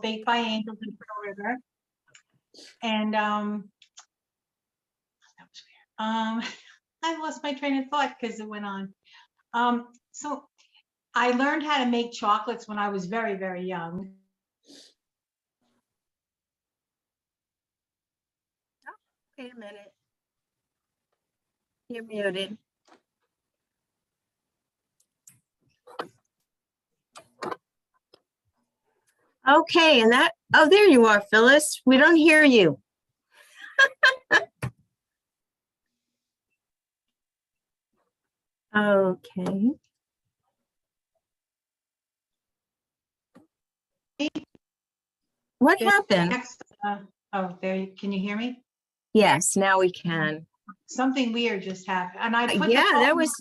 Baked by Angels in Pearl River. And that was weird. I lost my train of thought because it went on. So I learned how to make chocolates when I was very, very young. Wait a minute. You're muted. Okay, and that, oh, there you are, Phyllis. We don't hear you. Okay. What happened? Oh, there, can you hear me? Yes, now we can. Something weird just happened. And I put Yeah, that was,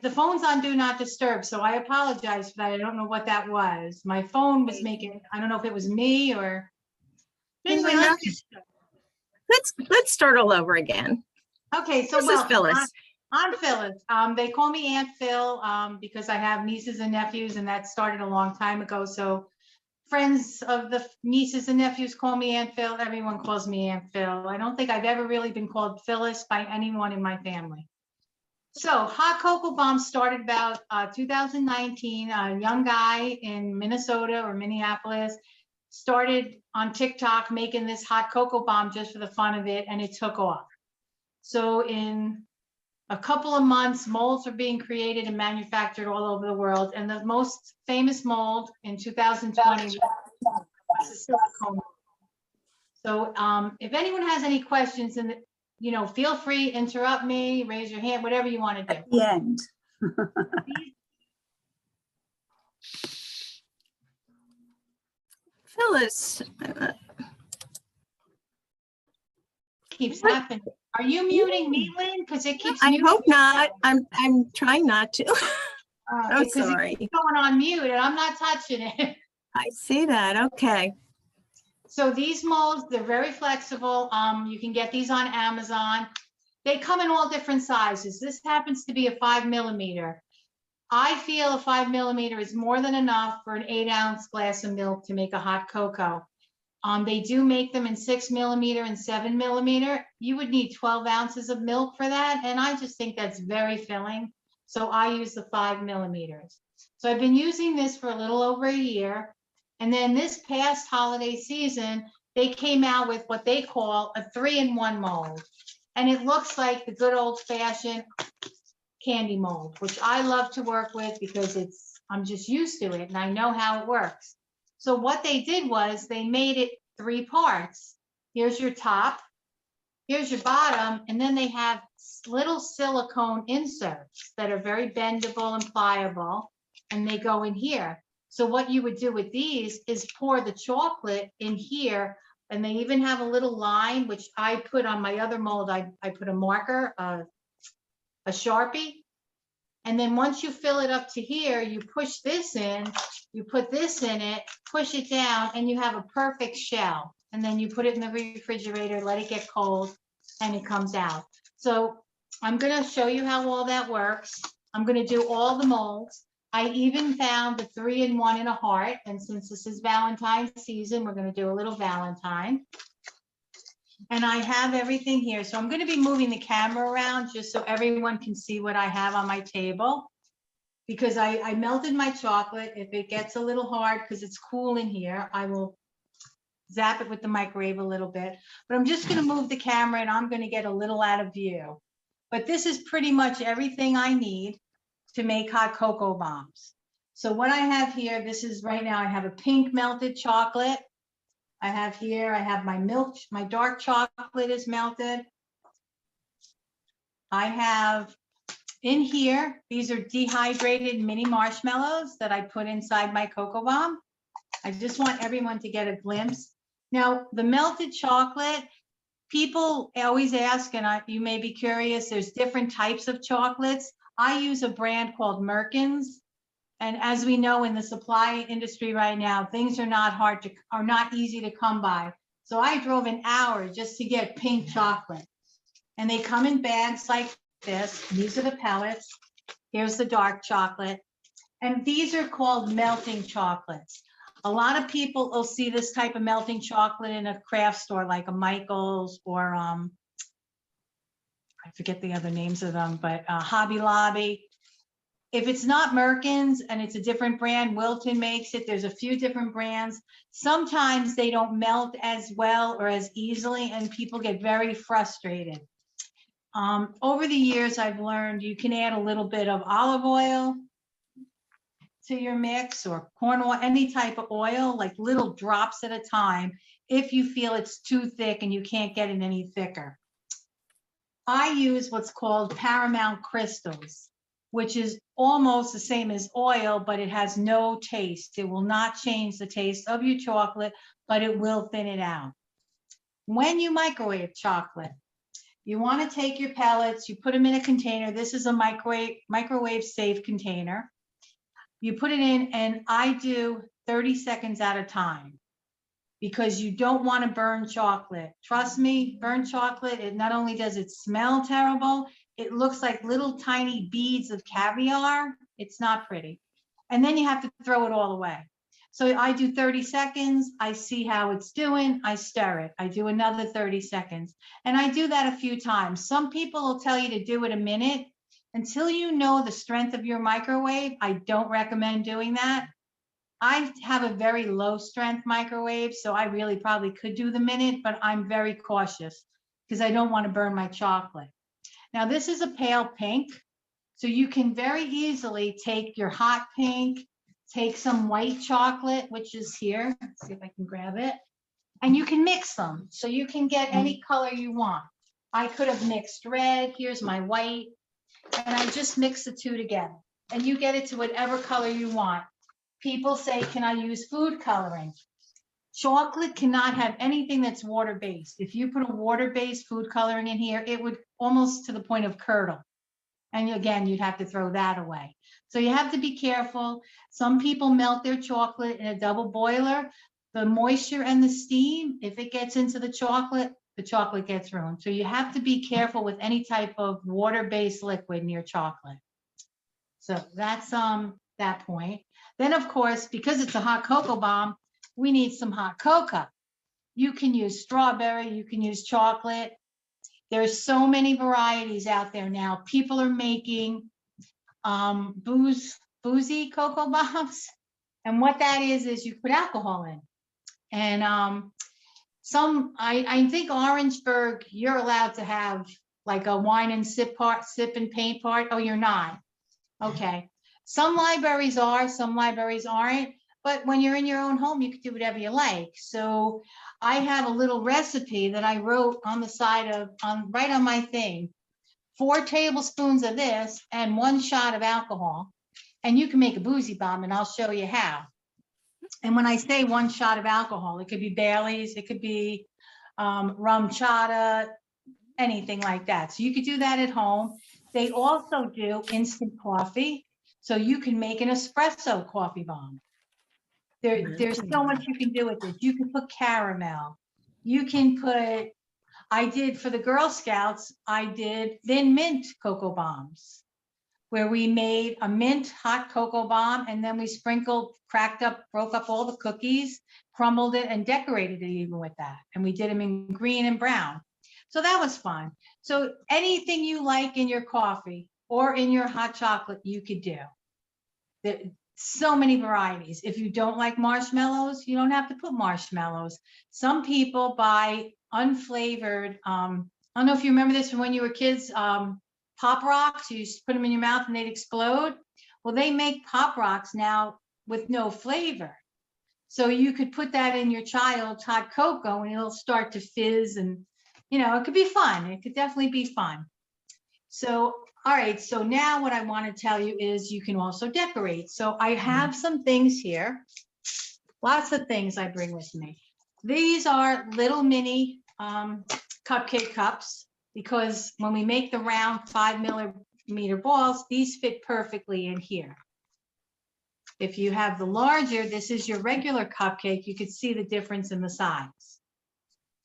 the phone's on Do Not Disturb, so I apologize for that. I don't know what that was. My phone was making, I don't know if it was me or. Anyway, let's start all over again. Okay, so This is Phyllis. I'm Phyllis. They call me Aunt Phil because I have nieces and nephews, and that started a long time ago. So friends of the nieces and nephews call me Aunt Phil. Everyone calls me Aunt Phil. I don't think I've ever really been called Phyllis by anyone in my family. So Hot Cocoa Bomb started about 2019. A young guy in Minnesota or Minneapolis started on TikTok making this hot cocoa bomb just for the fun of it, and it took off. So in a couple of months, molds are being created and manufactured all over the world. And the most famous mold in 2020 was the silicone. So if anyone has any questions, and feel free, interrupt me, raise your hand, whatever you want to do. At the end. Phyllis. Keeps happening. Are you muting me, Lynn? Because it keeps. I hope not. I'm trying not to. I'm because sorry. it keeps going on mute, and I'm not touching it. I see that. Okay. So these molds, they're very flexible. You can get these on Amazon. They come in all different sizes. This happens to be a 5mm. I feel a 5mm is more than enough for an 8-ounce glass of milk to make a hot cocoa. They do make them in 6mm and 7mm. You would need 12 ounces of milk for that. And I just think that's very filling. So I use the 5mm. So I've been using this for a little over a year. And then this past holiday season, they came out with what they call a 3-in-1 mold. And it looks like the good old fashioned candy mold, which I love to work with because I'm just used to it and I know how it works. So what they did was they made it 3 parts. Here's your top, here's your bottom, and then they have little silicone inserts that are very bendable and pliable, and they go in here. So what you would do with these is pour the chocolate in here, and they even have a little line, which I put on my other mold. I put a marker, a Sharpie. And then once you fill it up to here, you push this in, you put this in it, push it down, and you have a perfect shell. And then you put it in the refrigerator, let it get cold, and it comes out. So I'm gonna show you how all that works. I'm gonna do all the molds. I even found the 3-in-1 in a heart. And since this is Valentine's season, we're gonna do a little Valentine. And I have everything here. So I'm going to be moving the camera around just so everyone can see what I have on my table. Because I melted my chocolate. If it gets a little hard because it's cool in here, I will zap it with the microwave a little bit. But I'm just going to move the camera and I'm going to get a little out of view. But this is pretty much everything I need to make hot cocoa bombs. So what I have here, this is right now, I have a pink melted chocolate. I have here, I have my milk, my dark chocolate is melted. I have in here, these are dehydrated mini marshmallows that I put inside my cocoa bomb. I just want everyone to get a glimpse. Now, the melted chocolate, people always ask, and you may be curious, there's different types of chocolates. I use a brand called Merkin's. And as we know in the supply industry right now, things are not easy to come by. So I drove an hour just to get pink chocolate. And they come in bags like this. These are the pellets. Here's the dark chocolate. And these are called melting chocolates. A lot of people will see this type of melting chocolate in a craft store like a Michael's or I forget the other names of them, but Hobby Lobby. If it's not Merkin's and it's a different brand, Wilton makes it. There's a few different brands. Sometimes they don't melt as well or as easily, and people get very frustrated. Over the years, I've learned you can add a little bit of olive oil to your mix or corn oil, any type of oil, like little drops at a time, if you feel it's too thick and you can't get it any thicker. I use what's called Paramount Crystals, which is almost the same as oil, but it has no taste. It will not change the taste of your chocolate, but it will thin it out. When you microwave chocolate, you want to take your pellets, you put them in a container. This is a microwave safe container. You put it in, and I do 30 seconds at a time because you don't want to burn chocolate. Trust me, burnt chocolate, it not only does it smell terrible, it looks like little tiny beads of caviar. It's not pretty. And then you have to throw it all away. So I do 30 seconds. I see how it's doing. I stir it. I do another 30 seconds. And I do that a few times. Some people will tell you to do it a minute. Until you know the strength of your microwave, I don't recommend doing that. I have a very low strength microwave, so I really probably could do the minute, but I'm very cautious because I don't want to burn my chocolate. Now, this is a pale pink, so you can very easily take your hot pink, take some white chocolate, which is here. Let's see if I can grab it. And you can mix them, so you can get any color you want. I could have mixed red. Here's my white. And I just mix the two together. And you get it to whatever color you want. People say, can I use food coloring? Chocolate cannot have anything that's water-based. If you put a water-based food coloring in here, it would almost to the point of curdle. And again, you'd have to throw that away. So you have to be careful. Some people melt their chocolate in a double boiler. The moisture and the steam, if it gets into the chocolate gets ruined. So you have to be careful with any type of water-based liquid in your chocolate. So that's that point. Then, of course, because it's a hot cocoa bomb, we need some hot cocoa. You can use strawberry, you can use chocolate. There's so many varieties out there now. People are making boozy cocoa bombs. And what that is you put alcohol in. And I think Orangeburg, you're allowed to have like a wine and sip and paint part. Oh, you're not. Okay. Some libraries are, some libraries aren't. But when you're in your own home, you can do whatever you like. So I have a little recipe that I wrote on the side of, right on my thing. 4 tablespoons of this and 1 shot of alcohol. And you can make a boozy bomb, and I'll show you how. And when I say 1 shot of alcohol, it could be Bailey's, it could be rum chata, anything like that. So you could do that at home. They also do instant coffee. So you can make an espresso coffee bomb. There's so much you can do with this. You can put caramel. You can put, I did for the Girl Scouts, I did thin mint cocoa bombs, where we made a mint hot cocoa bomb, and then we sprinkled, broke up all the cookies, crumbled it, and decorated it even with that. And we did them in green and brown. So that was fun. So anything you like in your coffee or in your hot chocolate, you could do. There's so many varieties. If you don't like marshmallows, you don't have to put marshmallows. Some people buy unflavored, I don't know if you remember this from when you were kids, Pop Rocks. You just put them in your mouth and they'd explode. Well, they make Pop Rocks now with no flavor. So you could put that in your child's hot cocoa and it'll start to fizz, and it could be fun. It could definitely be fun. So, all right. So now what I want to tell you is you can also decorate. So I have some things here. Lots of things I bring with me. These are little mini cupcake cups, because when we make the round 5 millimeter balls, these fit perfectly in here. If you have the larger, this is your regular cupcake, you could see the difference in the size.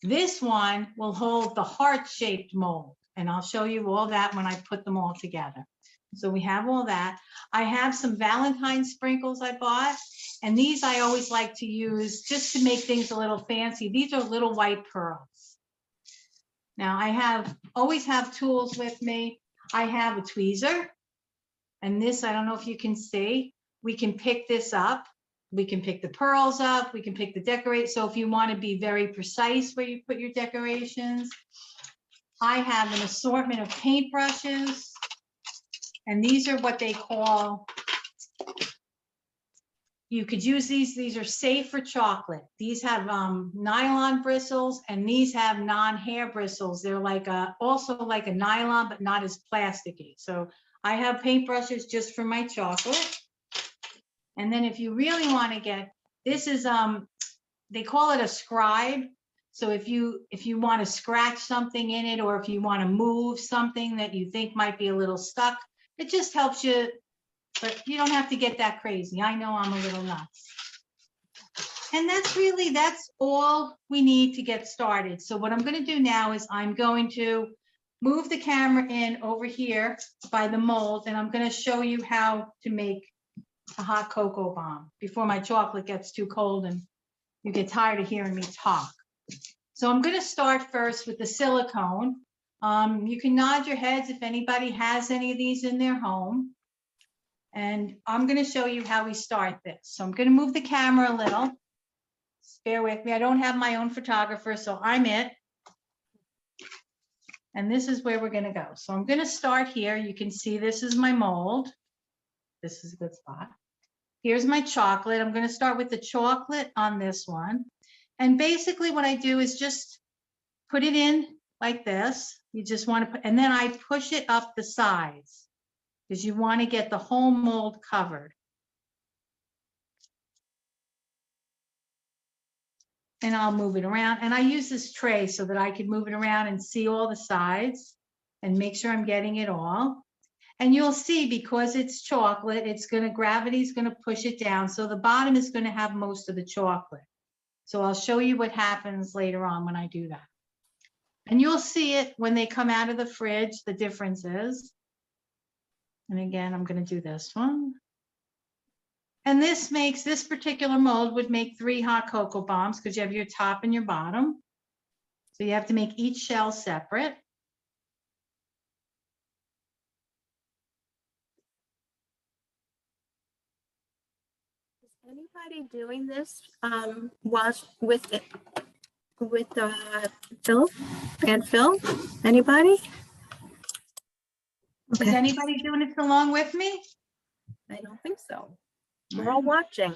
This one will hold the heart-shaped mold, and I'll show you all that when I put them all together. So we have all that. I have some Valentine sprinkles I bought. And these I always like to use just to make things a little fancy. These are little white pearls. Now I always have tools with me. I have a tweezer. And this, I don't know if you can see, we can pick this up. We can pick the pearls up. We can pick the decorate. So if you want to be very precise where you put your decorations, I have an assortment of paintbrushes. And these are what they call, you could use these are safe for chocolate. These have nylon bristles and these have non-hair bristles. They're like also like a nylon, but not as plasticky. So I have paintbrushes just for my chocolate. And then if you really want to get, this is, they call it a scribe. So if you want to scratch something in it, or if you want to move something that you think might be a little stuck, it just helps you, but you don't have to get that crazy. I know I'm a little nuts. And that's all we need to get started. So what I'm going to do now is I'm going to move the camera in over here by the mold, and I'm going to show you how to make a hot cocoa bomb before my chocolate gets too cold and you get tired of hearing me talk. So I'm going to start first with the silicone. You can nod your heads if anybody has any of these in their home. And I'm going to show you how we start this. So I'm going to move the camera a little. Bear with me. I don't have my own photographer, so I'm it. And this is where we're going to go. So I'm going to start here. You can see this is my mold. This is a good spot. Here's my chocolate. I'm going to start with the chocolate on this one. And basically what I do is just put it in like this. You just want to put, and then I push it up the sides because you want to get the whole mold covered. And I'll move it around. And I use this tray so that I can move it around and see all the sides and make sure I'm getting it all. And you'll see, because it's chocolate, gravity's going to push it down. So the bottom is going to have most of the chocolate. So I'll show you what happens later on when I do that. And you'll see it when they come out of the fridge, the differences. And again, I'm going to do this one. And this particular mold would make 3 hot cocoa bombs because you have your top and your bottom. So you have to make each shell separate. Anybody doing this with Phil and Phil? Anybody? Okay. Is anybody doing it along with me? I don't think so. We're all watching.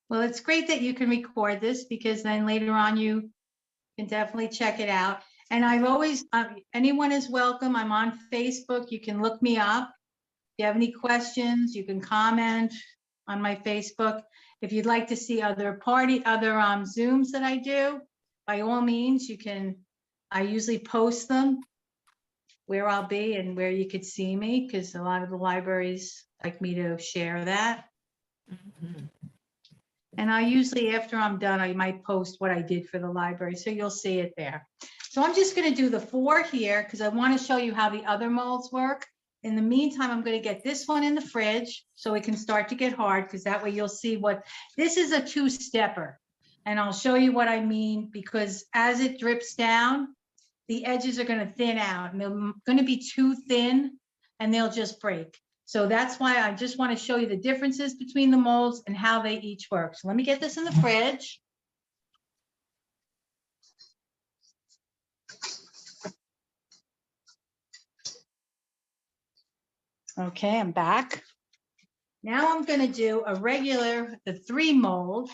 Well, it's great that you can record this because then later on you can definitely check it out. And I've always, anyone is welcome. I'm on Facebook. You can look me up. If you have any questions, you can comment on my Facebook. If you'd like to see other Zooms that I do, by all means, you can. I usually post them where I'll be and where you could see me, because a lot of the libraries like me to share that. Mm-hmm. And I usually, after I'm done, I might post what I did for the library, so you'll see it there. So I'm just going to do the 4 here because I want to show you how the other molds work. In the meantime, I'm going to get this one in the fridge so it can start to get hard, because that way you'll see what, this is a 2-stepper. And I'll show you what I mean, because as it drips down, the edges are going to thin out and they're going to be too thin and they'll just break. So that's why I just want to show you the differences between the molds and how they each work. So let me get this in the fridge. Okay, I'm back. Now I'm going to do the 3 mold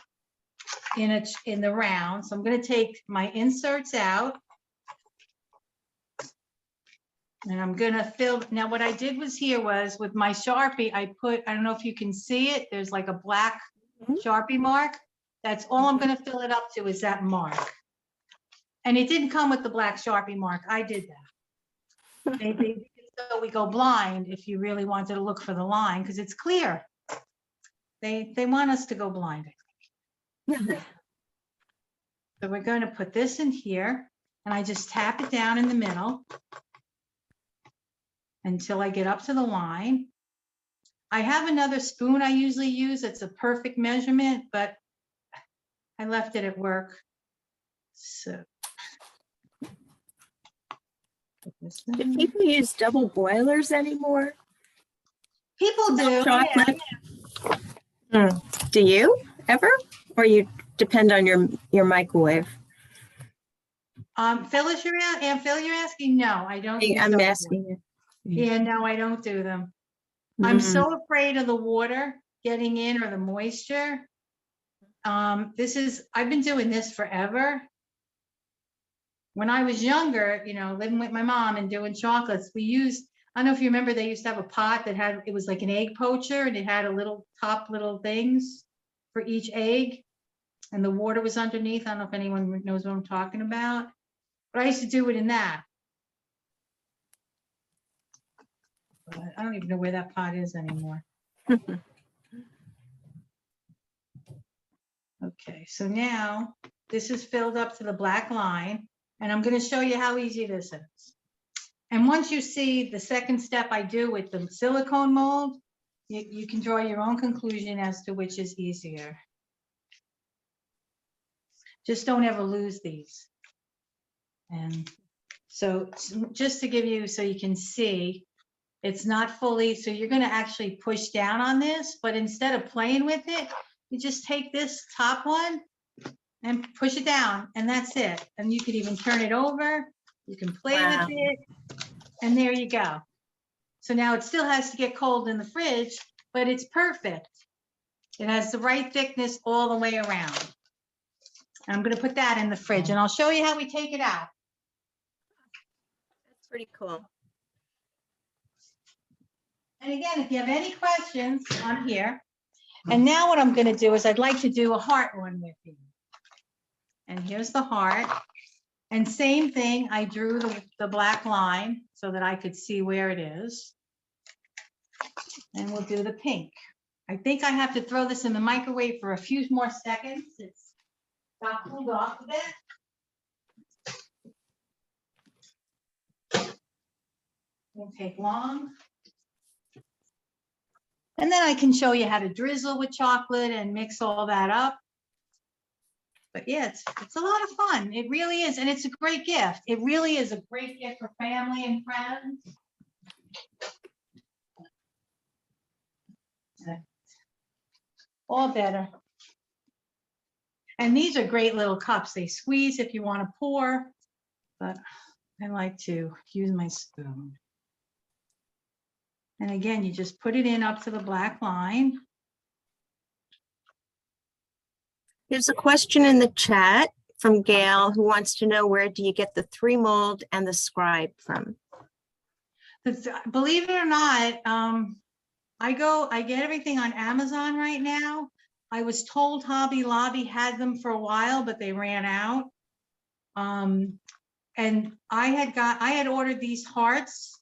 in the round. So I'm going to take my inserts out. And I'm going to fill. Now what I did was with my Sharpie, I don't know if you can see it. There's like a black Sharpie mark. That's all I'm going to fill it up to, is that mark. And it didn't come with the black Sharpie mark. I did that. So we go blind if you really wanted to look for the line, because it's clear. They want us to go blind. So we're going to put this in here, and I just tap it down in the middle until I get up to the line. I have another spoon I usually use. It's a perfect measurement, but I left it at work. So. Do people use double boilers anymore? People do. Yeah. Chocolate? Do you ever? Or you depend on your microwave? Phyllis, Aunt Phil, you're asking? No, I don't. use I'm double asking boilers. you. Yeah, no, I don't do them. I'm so afraid of the water getting in or the moisture. I've been doing this forever. When I was younger, living with my mom and doing chocolates, I don't know if you remember, they used to have a pot that it was like an egg poacher, and it had a little things for each egg, and the water was underneath. I don't know if anyone knows what I'm talking about, but I used to do it in that. But I don't even know where that pot is anymore. Okay, so now this is filled up to the black line, and I'm going to show you how easy this is. And once you see the second step I do with the silicone mold, you can draw your own conclusion as to which is easier. Just don't ever lose these. And so just to give you, so you can see, it's not fully, so you're going to actually push down on this, but instead of playing with it, you just take this top one and push it down, and that's it. And you could even turn it over. You can play with it, and there you go. So now it still has to get cold in the fridge, but it's perfect. It has the right thickness all the way around. I'm going to put that in the fridge, and I'll show you how we take it out. That's pretty cool. And again, if you have any questions, I'm here. And now what I'm going to do is I'd like to do a heart one with you. And here's the heart. And same thing, I drew the black line so that I could see where it is. And we'll do the pink. I think I have to throw this in the microwave for a few more seconds. It's got cooled off a bit. Won't take long. And then I can show you how to drizzle with chocolate and mix all that up. But yeah, it's a lot of fun. It really is. And it's a great gift. It really is a great gift for family and friends. All better. And these are great little cups. They squeeze if you want to pour, but I like to use my spoon. And again, you just put it in up to the black line. There's a question in the chat from Gail who wants to know, where do you get the 3 mold and the scribe from? Believe it or not, I get everything on Amazon right now. I was told Hobby Lobby had them for a while, but they ran out. And I had ordered these hearts,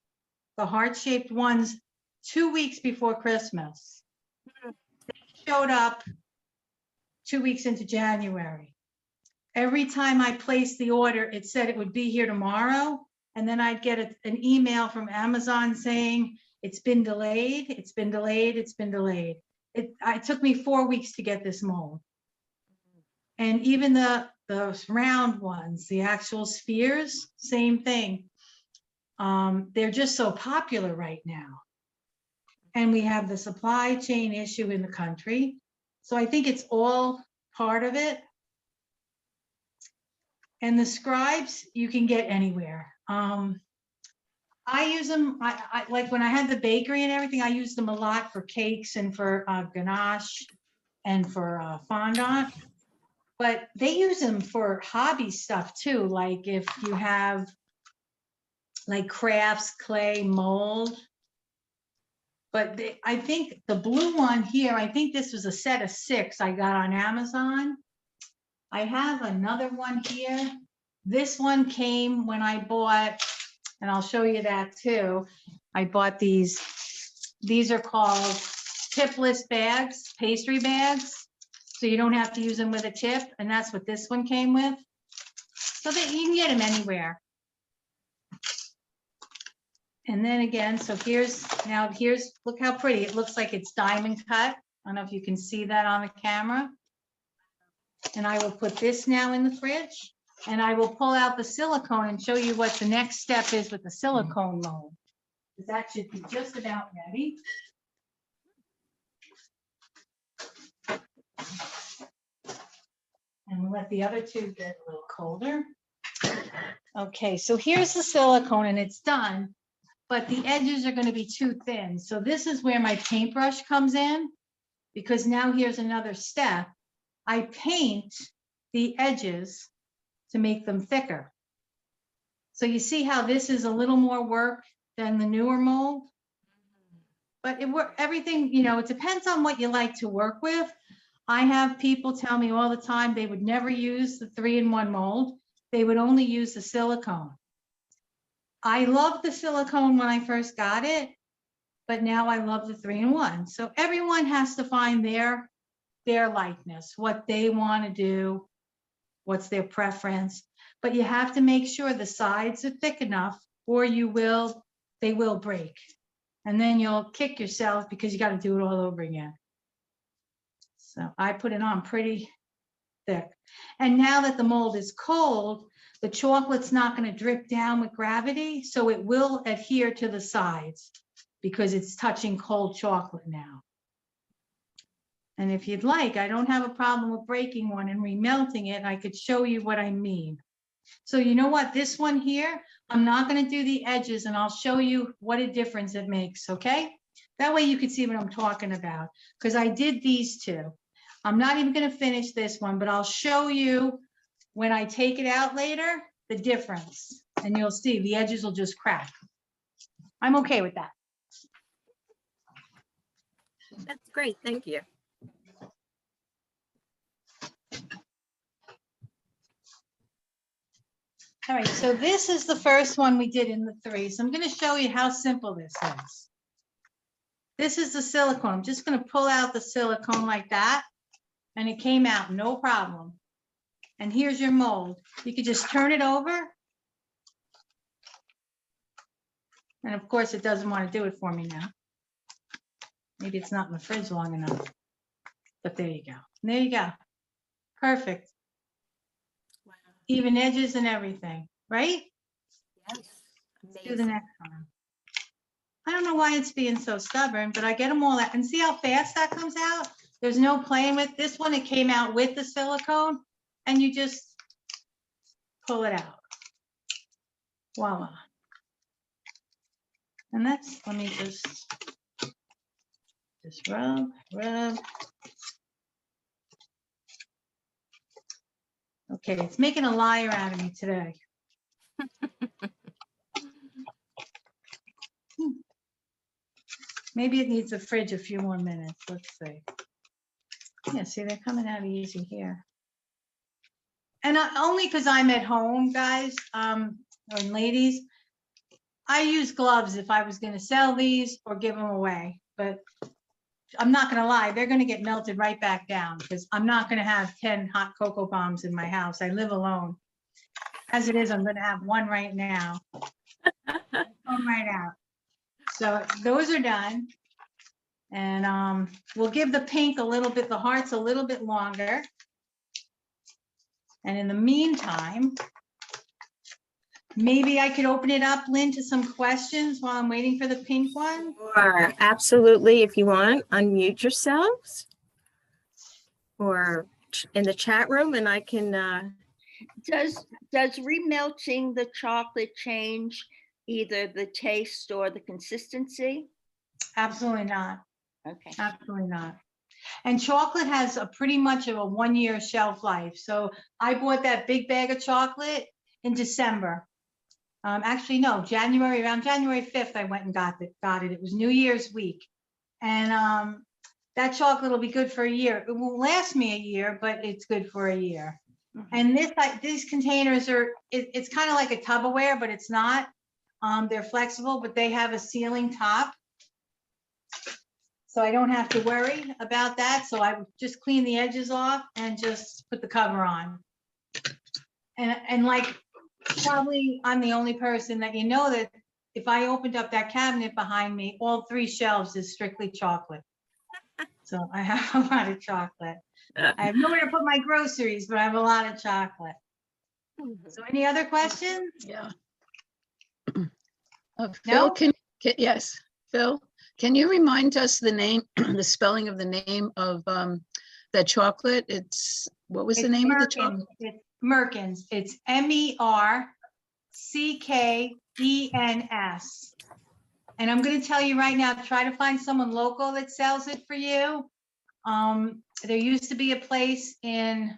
the heart-shaped ones, 2 weeks before Christmas. They showed up 2 weeks into January. Every time I placed the order, it said it would be here tomorrow. And then I'd get an email from Amazon saying, it's been delayed, it's been delayed, it's been delayed. It took me 4 weeks to get this mold. And even the round ones, the actual spheres, same thing. They're just so popular right now. And we have the supply chain issue in the country. So I think it's all part of it. And the scribes, you can get anywhere. I use them, I like when I had the bakery and everything, I used them a lot for cakes and for ganache and for fondant. But they use them for hobby stuff too. Like if you have like crafts, clay, mold. But I think the blue one here, I think this was a set of 6 I got on Amazon. I have another one here. This one came when I bought, and I'll show you that too. I bought these are called tipless bags, pastry bags. So you don't have to use them with a tip. And that's what this one came with. So that you can get them anywhere. And then again, so here's, look how pretty. It looks like it's diamond cut. I don't know if you can see that on the camera. And I will put this now in the fridge, and I will pull out the silicone and show you what the next step is with the silicone mold. Because that should be just about ready. And we'll let the other two get a little colder. Okay, so here's the silicone and it's done, but the edges are going to be too thin. So this is where my paintbrush comes in, because now here's another step. I paint the edges to make them thicker. So you see how this is a little more work than the newer mold? But everything, you know, it depends on what you like to work with. I have people tell me all the time they would never use the 3-in-1 mold. They would only use the silicone. I loved the silicone when I first got it, but now I love the 3-in-1. So everyone has to find their likeness, what they want to do, what's their preference. But you have to make sure the sides are thick enough, or they will break. And then you'll kick yourself because you got to do it all over again. So I put it on pretty thick. And now that the mold is cold, the chocolate's not going to drip down with gravity, so it will adhere to the sides because it's touching cold chocolate now. And if you'd like, I don't have a problem with breaking one and remelting it. I could show you what I mean. So you know what, this one here, I'm not going to do the edges, and I'll show you what a difference it makes, okay? That way you can see what I'm talking about, because I did these two. I'm not even going to finish this one, but I'll show you when I take it out later, the difference, and you'll see the edges will just crack. I'm okay with that. That's great. Thank you. All right, so this is the first one we did in the 3. So I'm going to show you how simple this is. This is the silicone. I'm just going to pull out the silicone like that, and it came out no problem. And here's your mold. You could just turn it over. And of course, it doesn't want to do it for me now. Maybe it's not in the fridge long enough. But there you go. There you go. Perfect. Wow. Even edges and everything, right? Yes. Let's do the next one. I don't know why it's being so stubborn, but I get them all out. And see how fast that comes out? There's no playing with this one. It came out with the silicone, and you just pull it out. Voila. And that's, let me just rub. Okay, it's making a liar out of me today. Maybe it needs a fridge a few more minutes. Let's see. Yeah, see, they're coming out easy here. And only because I'm at home, guys, or ladies, I use gloves if I was going to sell these or give them away. But I'm not going to lie, they're going to get melted right back down because I'm not going to have 10 hot cocoa bombs in my house. I live alone. As it is, I'm going to have one right now. Come right out. So those are done. And we'll give the pink a little bit, the hearts a little bit longer. And in the meantime, maybe I could open it up, Lynn, to some questions while I'm waiting for the pink one. Sure, absolutely. If you want, unmute yourselves or in the chat room, and I can. Does remelting the chocolate change either the taste or the consistency? Absolutely not. Okay. Absolutely not. And chocolate has a pretty much of a 1-year shelf life. So I bought that big bag of chocolate in December. Actually, no, January, around January 5th, I went and got it. It was New Year's week. And that chocolate will be good for a year. It won't last me a year, but it's good for a year. Mhm. And these containers are, it's kind of like a Tupperware, but it's not. They're flexible, but they have a sealing top. So I don't have to worry about that. So I would just clean the edges off and just put the cover on. And like, probably I'm the only person that you know that if I opened up that cabinet behind me, all 3 shelves is strictly chocolate. So I have a lot of chocolate. I have nowhere to put my groceries, but I have a lot of chocolate. So any other questions? Yeah. No? Phil, yes, Phil, can you remind us the name, the spelling of the name of that chocolate? What was the It's name of the Merkins. chocolate? It's Merkins. It's MERCKENS. And I'm going to tell you right now, try to find someone local that sells it for you. There used to be a place in,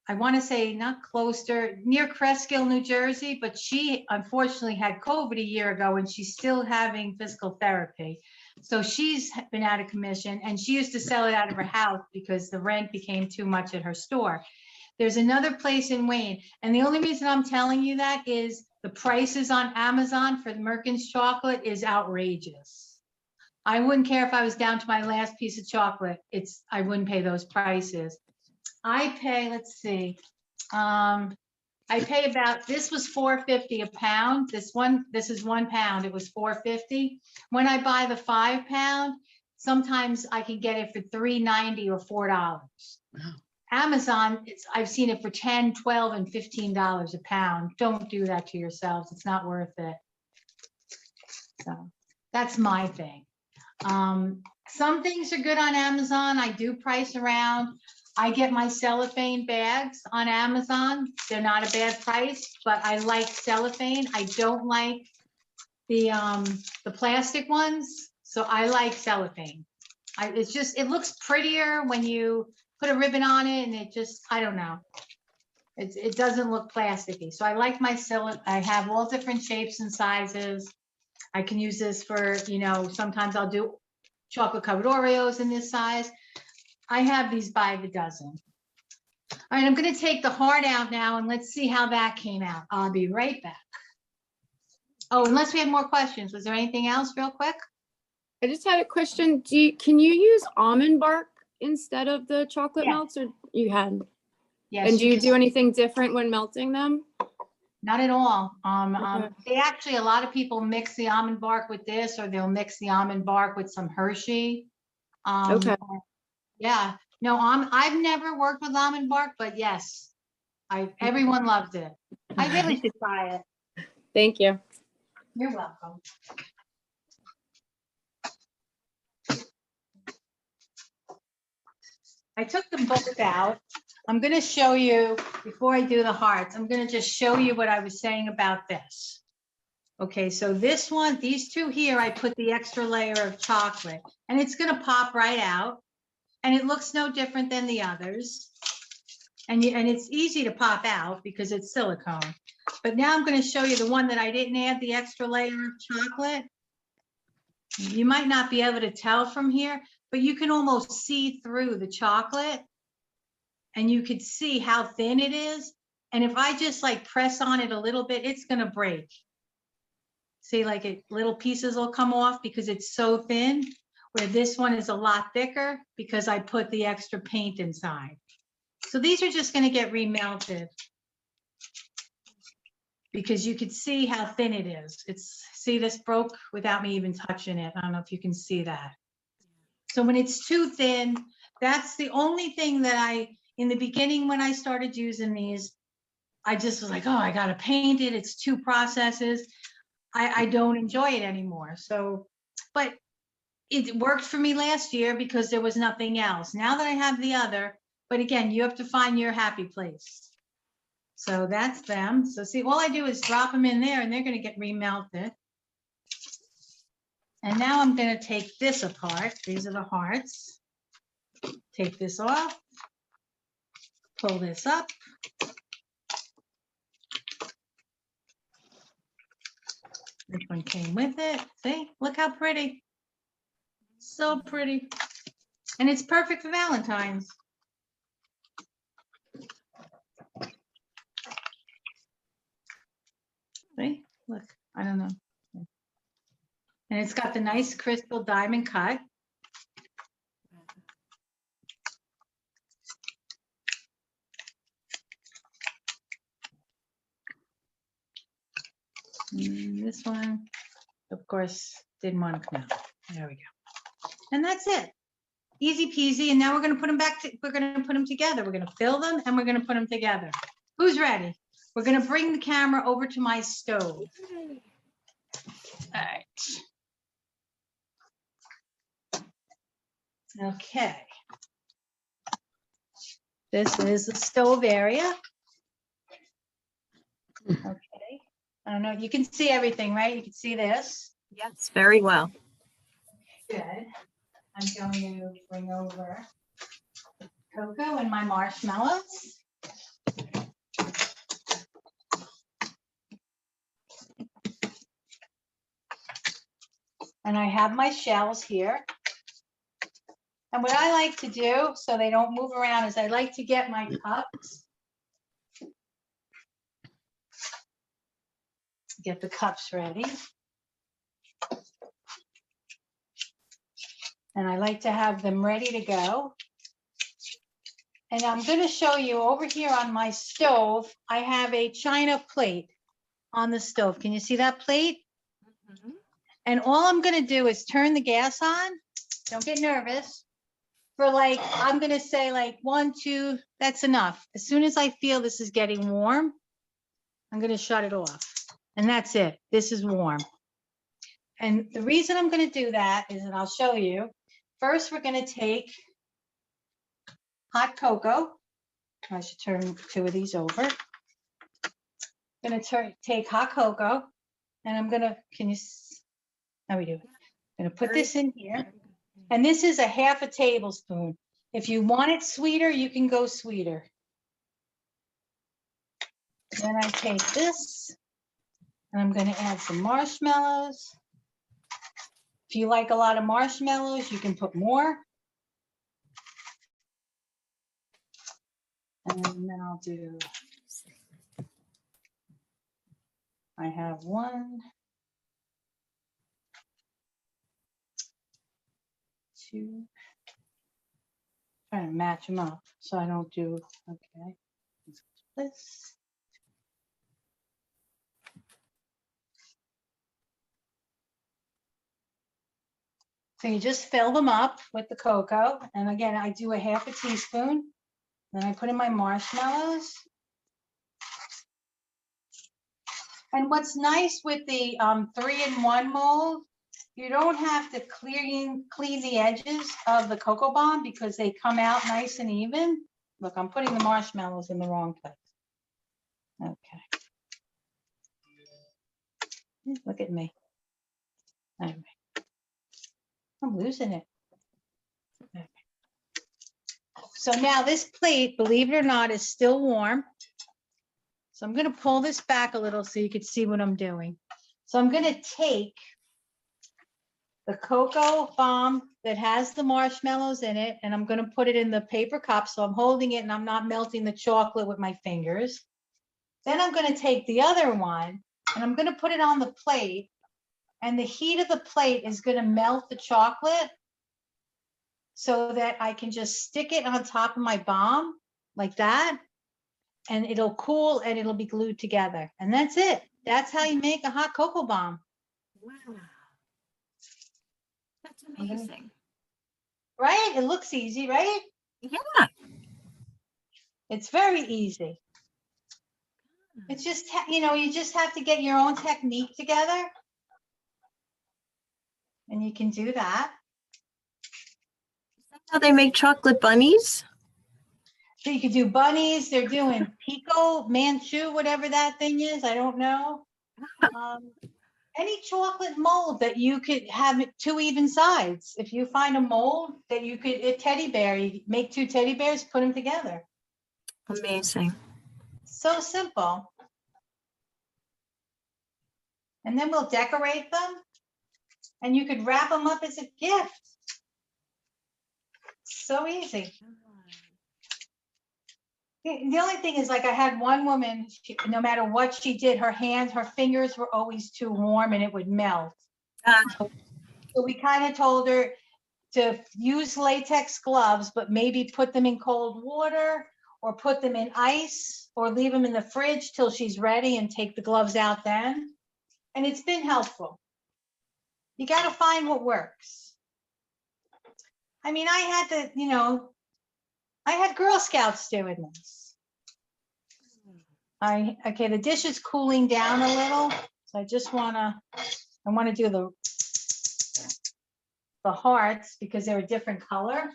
I want to say not Closter, near Cresskill, New Jersey, but she unfortunately had COVID a year ago and she's still having physical therapy. So she's been out of commission and she used to sell it out of her house because the rent became too much at her store. There's another place in Wayne. And the only reason I'm telling you that is the prices on Amazon for the Merkins chocolate is outrageous. I wouldn't care if I was down to my last piece of chocolate. I wouldn't pay those prices. I pay, let's see. I pay about, this was $4.50 a pound. This is 1 pound. It was $4.50. When I buy the 5 pound, sometimes I can get it for $3.90 or $4. Wow. Amazon, I've seen it for $10, $12, and $15 a pound. Don't do that to yourselves. It's not worth it. So that's my thing. Some things are good on Amazon. I do price around. I get my cellophane bags on Amazon. They're not a bad price, but I like cellophane. I don't like the plastic ones. So I like cellophane. It looks prettier when you put a ribbon on it and it just, I don't know. It doesn't look plasticky. So I like my I have all different shapes and sizes. I can use this for, sometimes I'll do chocolate covered Oreos in this size. I have these by the dozen. All right, I'm going to take the heart out now and let's see how that came out. I'll be right back. Oh, unless we have more questions. Was there anything else real quick? I just had a question. Can you use almond bark instead of the chocolate Yeah. melts, or you had? Yes. And do you can- do anything different when melting them? Not at all. Okay. They actually, a lot of people mix the almond bark with this, or they'll mix the almond bark with some Hershey. Okay. Yeah. No, I've never worked with almond bark, but yes, everyone loved it. I really should try it. Thank you. You're welcome. I took them both out. I'm going to show you, before I do the hearts, I'm going to just show you what I was saying about this. Okay, so this one, these two here, I put the extra layer of chocolate and it's going to pop right out and it looks no different than the others. And it's easy to pop out because it's silicone. But now I'm going to show you the one that I didn't add the extra layer of chocolate. You might not be able to tell from here, but you can almost see through the chocolate and you could see how thin it is. And if I just like press on it a little bit, it's going to break. See, like little pieces will come off because it's so thin, where this one is a lot thicker because I put the extra paint inside. So these are just going to get remelted because you could see how thin it is. See, this broke without me even touching it. I don't know if you can see that. So when it's too thin, that's the only thing that in the beginning when I started using these, I just was like, oh, I got to paint it. It's 2 processes. I don't enjoy it anymore. So, but it worked for me last year because there was nothing else. Now that I have the other, but again, you have to find your happy place. So that's them. So see, all I do is drop them in there and they're going to get remelted. And now I'm going to take this apart. These are the hearts. Take this off. Pull this up. This one came with it. See, look how pretty. So pretty. And it's perfect for Valentine's. See, look, I don't know. And it's got the nice crystal diamond cut. And This one, of course, didn't want to come out. There we go. And that's it. Easy peasy. And now we're going to put them back. We're going to put them together. We're going to fill them and we're going to put them together. Who's ready? We're going to bring the camera over to my stove. All right. Okay. This is the stove area. Okay. I don't know. You can see everything, right? You can see this. Yes, very well. Good. I'm going to bring over cocoa and my marshmallows. And I have my shells here. And what I like to do, so they don't move around, is I like to get my cups. Get the cups ready. And I like to have them ready to go. And I'm going to show you over here on my stove, I have a china plate on the stove. Can you see that plate? And all I'm going to do is turn the gas on. Don't get nervous. For like, I'm going to say like 1, 2, that's enough. As soon as I feel this is getting warm, I'm going to shut it off. And that's it. This is warm. And the reason I'm going to do that is, and I'll show you, first we're going to take hot cocoa. I should turn 2 of these over. I'm going to take hot cocoa and I'm going to, how we do it? I'm going to put this in here. And this is a half a tablespoon. If you want it sweeter, you can go sweeter. Then I take this and I'm going to add some marshmallows. If you like a lot of marshmallows, you can put more. And then I'll do, I have 1, 2, trying to match them up so I don't do, okay. This. So you just fill them up with the cocoa. And again, I do a half a teaspoon. Then I put in my marshmallows. And what's nice with the 3-in-1 mold, you don't have to clean the edges of the cocoa bomb because they come out nice and even. Look, I'm putting the marshmallows in the wrong place. Okay. Look at me. Anyway, I'm losing it. Okay. So now this plate, believe it or not, is still warm. So I'm going to pull this back a little so you can see what I'm doing. So I'm going to take the cocoa bomb that has the marshmallows in it, and I'm going to put it in the paper cup. So I'm holding it and I'm not melting the chocolate with my fingers. Then I'm going to take the other one and I'm going to put it on the plate, and the heat of the plate is going to melt the chocolate so that I can just stick it on top of my bomb like that. And it'll cool and it'll be glued together. And that's it. That's how you make a hot cocoa bomb. Wow. That's amazing. Right? It looks easy, right? Yeah. It's very easy. It's just, you just have to get your own technique together. And you can do that. How they make chocolate bunnies? So you could do bunnies. They're doing Pico, Manchu, whatever that thing is. I don't know. Any chocolate mold that you could have 2 even sides. If you find a mold that you could, a teddy bear, you make 2 teddy bears, put them together. Amazing. So simple. And then we'll decorate them. And you could wrap them up as a gift. So easy. The only thing is, like, I had one woman, no matter what she did, her fingers were always too warm and it would melt. So we kind of told her to use latex gloves, but maybe put them in cold water or put them in ice or leave them in the fridge till she's ready and take the gloves out then. And it's been helpful. You got to find what works. I mean, I had to, you know, I had Girl Scouts doing this. Okay, the dish is cooling down a little, so I want to do the hearts because they're a different color.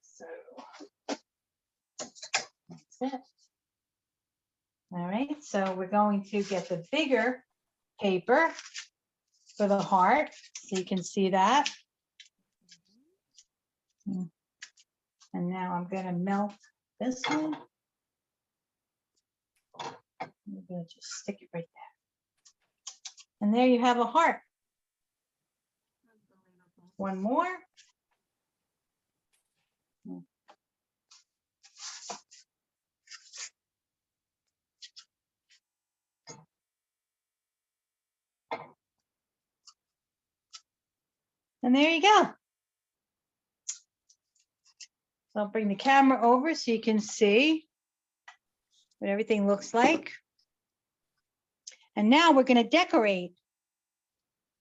So that's it. All right, so we're going to get the bigger paper for the heart, so you can see that. And now I'm going to melt this one. I'm going to just stick it right there. And there you have a heart. One more. And there you go. So I'll bring the camera over so you can see what everything looks like. And now we're going to decorate.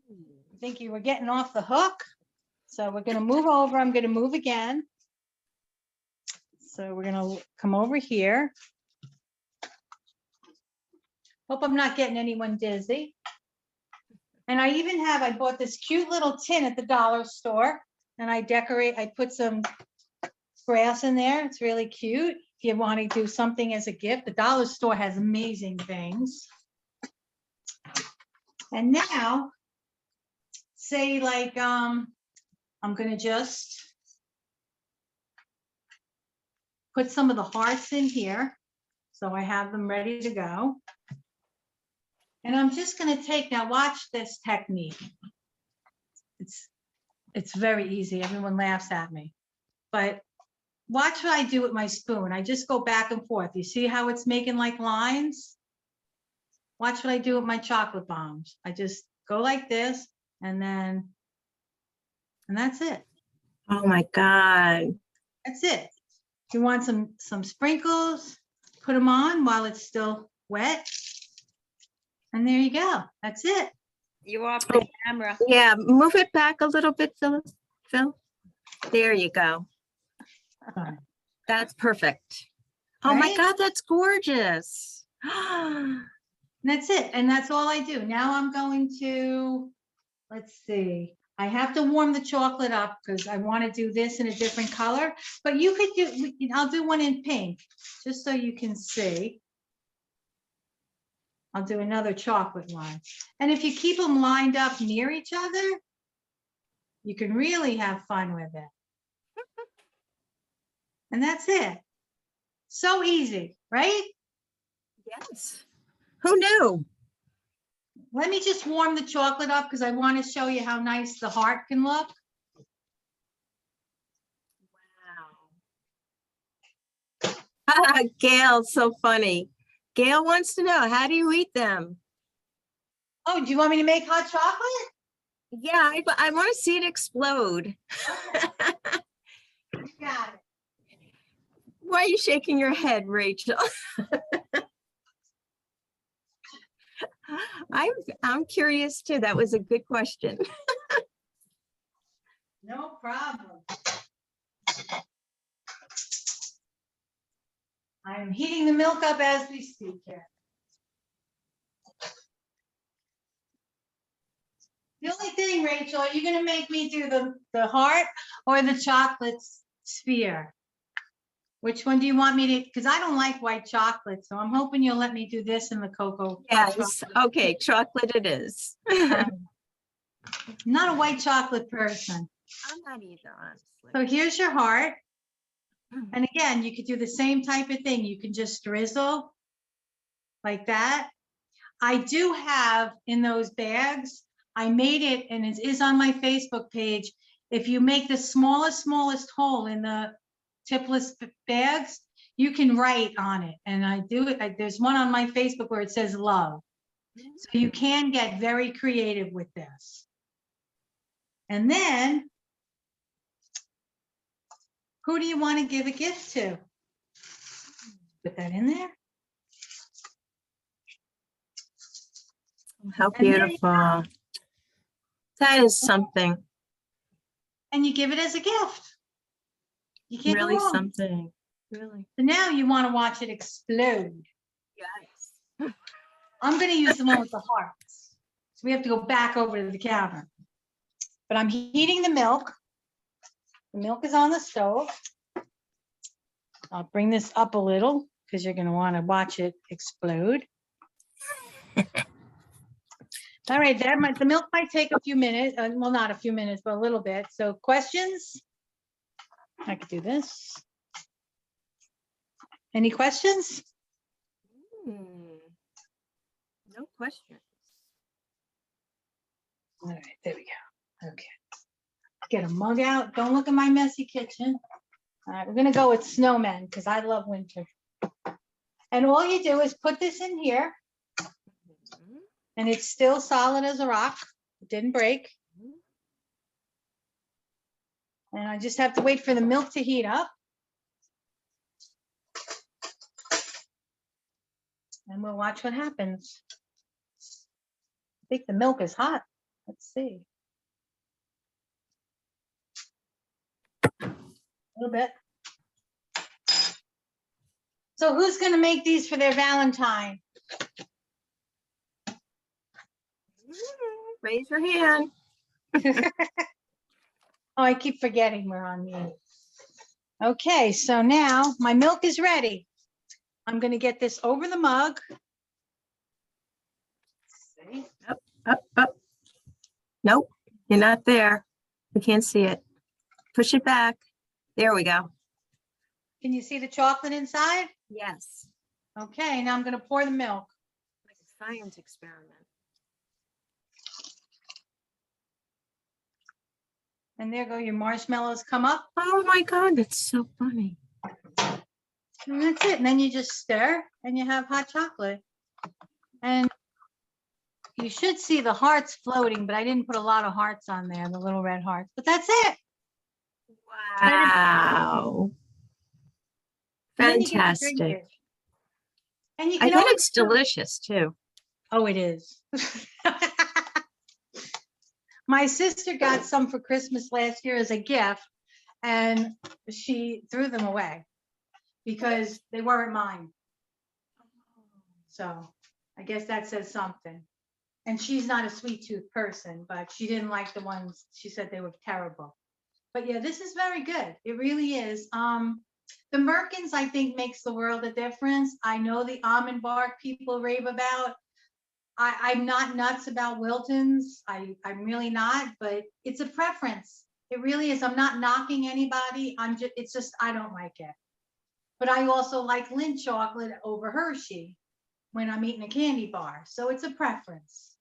I think you were getting off the hook. So we're going to move over. I'm going to move again. So we're going to come over here. Hope I'm not getting anyone dizzy. And I bought this cute little tin at the dollar store and I put some grass in there. It's really cute. If you want to do something as a gift, the dollar store has amazing things. And now, say like, I'm going to just put some of the hearts in here. So I have them ready to go. And I'm just going to take, now watch this technique. It's very easy. Everyone laughs at me. But watch what I do with my spoon. I just go back and forth. You see how it's making like lines? Watch what I do with my chocolate bombs. I just go like this and that's it. Oh my God. That's it. If you want some sprinkles, put them on while it's still wet. And there you go. That's it. You're off the camera. Yeah, move it back a little bit, Phyllis. Phil. There you go. That's perfect. Oh my Right? God, that's gorgeous. That's it. And that's all I do. Now I'm going to, let's see. I have to warm the chocolate up because I want to do this in a different color. But you could do, I'll do one in pink, just so you can see. I'll do another chocolate one. And if you keep them lined up near each other, you can really have fun with it. And that's it. So easy, right? Yes. Who knew? Let me just warm the chocolate up because I want to show you how nice the heart can look. Wow. Gail, so funny. Gail wants to know, how do you eat them? Oh, do you want me to make hot chocolate? Yeah, I want to see it explode. You got it. Why are you shaking your head, Rachel? I'm curious too. That was a good question. No problem. I'm heating the milk up as we speak here. The only thing, Rachel, are you going to make me do the heart or the chocolate sphere? Which one do you want me to? Because I don't like white chocolate, so I'm hoping you'll let me do this in the cocoa. Yes. Okay. Chocolate it is. I'm not a white chocolate person. I'm not either, honestly. So here's your heart. And again, you could do the same type of thing. You can just drizzle like that. I do have in those bags, I made it and it is on my Facebook page. If you make the smallest hole in the tipless bags, you can write on it. And I do it. There's one on my Facebook where it says love. So you can get very creative with this. And then, who do you want to give a gift to? Put that in there. How And there you beautiful. That is something, And you give it as a gift. You can't go really wrong. something, really. So now you want to watch it explode. Yes. I'm going to use the one with the hearts. So we have to go back over to the counter. But I'm heating the milk. The milk is on the stove. I'll bring this up a little because you're going to want to watch it explode. All right, the milk might take a few minutes. Well, not a few minutes, but a little bit. So questions? I could do this. Any questions? No question. All right, there we go. Okay. Get a mug out. Don't look at my messy kitchen. All right, we're gonna go with snowmen because I love winter. And all you do is put this in here and it's still solid as a rock. It didn't break. And I just have to wait for the milk to heat up. And we'll watch what happens. I think the milk is hot. Let's see. A little bit. So who's gonna make these for their Valentine? Raise your hand. Oh, I keep forgetting we're on mute. Okay, so now my milk is ready. I'm gonna get this over the mug. See? Up. Nope, you're not there. We can't see it. Push it back. There we go. Can you see the chocolate inside? Yes. Okay, now I'm gonna pour the milk. Like a science experiment. And there go your marshmallows come up. Oh my God, that's so funny. And that's it. And then you just stir and you have hot chocolate. And you should see the hearts floating, but I didn't put a lot of hearts on there, the little red hearts. But that's it. Wow. And then you get to drink Fantastic. it. And you I can bet always it's delicious too. Oh, it is. My sister got some for Christmas last year as a gift, and she threw them away because they weren't mine. So I guess that says something. And she's not a sweet tooth person, but she didn't like the ones, she said they were terrible. But yeah, this is very good. It really is. The Merkins, I think, makes the world a difference. I know the almond bark people rave about. I'm not nuts about Wilton's. I'm really not, but it's a preference. It really is. I'm not knocking anybody. It's just, I don't like it. But I also like Lindt chocolate over Hershey when I'm eating a candy bar. So it's a preference.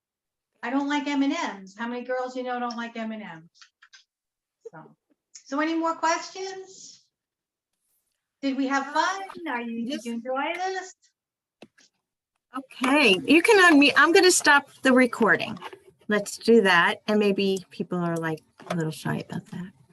I don't like M&Ms. How many girls you know don't like M&Ms? So any more questions? Did we have fun? Did you enjoy this? Okay, you can unmute. I'm going to stop the recording. Let's do that. And maybe people are like a little shy about that.